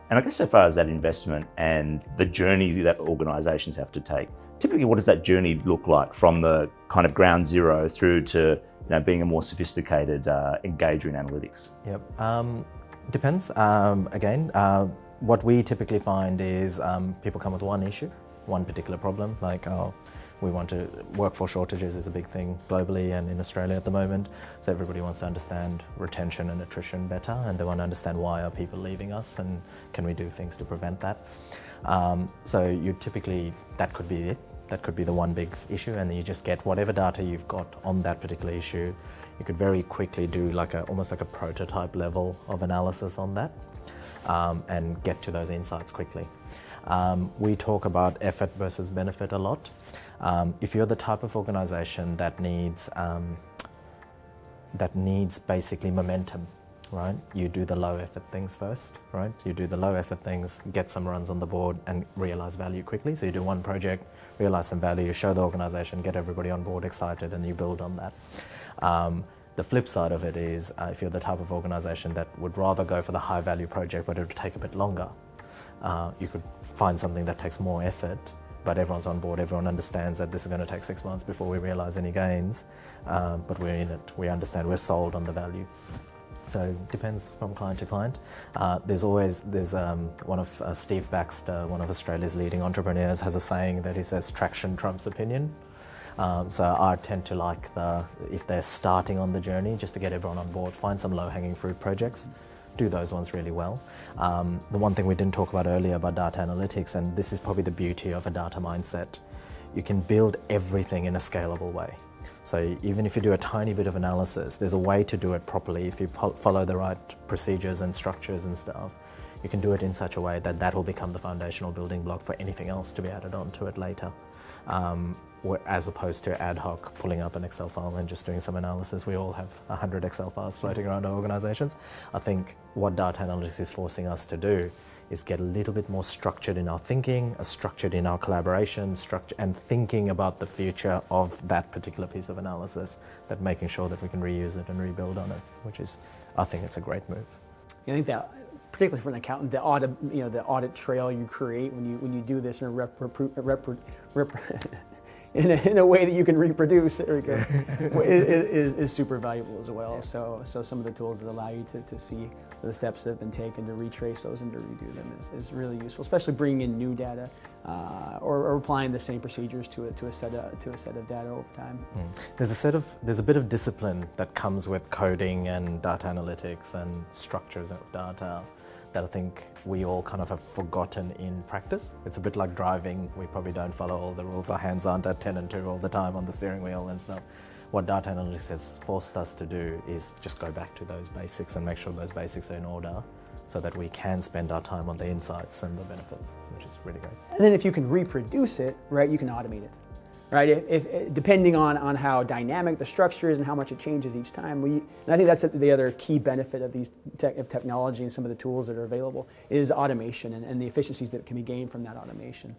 And I guess so far as that investment and the journey that organisations have to take, typically what does that journey look like from the kind of ground zero through to being a more sophisticated engager in analytics? Yep, depends. Again, what we typically find is people come with one issue, one particular problem, like we want to, workforce shortages is a big thing globally and in Australia at the moment. So everybody wants to understand retention and attrition better, and they want to understand why are people leaving us and can we do things to prevent that. So you typically, that could be it. That could be the one big issue, and then you just get whatever data you've got on that particular issue. You could very quickly do almost like a prototype level of analysis on that and get to those insights quickly. We talk about effort versus benefit a lot. If you're the type of organisation that needs basically momentum, right? You do the low effort things first, right? You do the low effort things, get some runs on the board and realise value quickly. So you do one project, realise some value, you show the organisation, get everybody on board excited, and you build on that. The flip side of it is if you're the type of organisation that would rather go for the high value project but it would take a bit longer, you could find something that takes more effort, but everyone's on board, everyone understands that this is going to take 6 months before we realise any gains, but we're in it, we understand, we're sold on the value. So it depends from client to client. There's one of Steve Baxter, one of Australia's leading entrepreneurs, has a saying that he says traction trumps opinion. So I tend to like if they're starting on the journey, just to get everyone on board, find some low-hanging fruit projects, do those ones really well. The one thing we didn't talk about earlier about data analytics, and this is probably the beauty of a data mindset, you can build everything in a scalable way. So even if you do a tiny bit of analysis, there's a way to do it properly. If you follow the right procedures and structures and stuff, you can do it in such a way that that will become the foundational building block for anything else to be added onto it later. As opposed to ad hoc pulling up an Excel file and just doing some analysis. We all have 100 Excel files floating around our organisations. I think what data analytics is forcing us to do is get a little bit more structured in our thinking, structured in our collaboration, and thinking about the future of that particular piece of analysis, that making sure that we can reuse it and rebuild on it, which is, I think it's a great move. I think that, particularly for an accountant, the audit trail you create when you do this in a way that you can reproduce is super valuable as well. Yeah. So some of the tools that allow you to see the steps that have been taken to retrace those and to redo them is really useful, especially bringing in new data or applying the same procedures to a set of data over time. There's a bit of discipline that comes with coding and data analytics and structures of data that I think we all kind of have forgotten in practice. It's a bit like driving. We probably don't follow all the rules. Our hands aren't at 10 and 2 all the time on the steering wheel and stuff. What data analytics has forced us to do is just go back to those basics and make sure those basics are in order so that we can spend our time on the insights and the benefits, which is really great. And then if you can reproduce it, right, you can automate it. Right, if depending on how dynamic the structure is and how much it changes each time, and I think that's the other key benefit of these technology and some of the tools that are available is automation and the efficiencies that can be gained from that automation.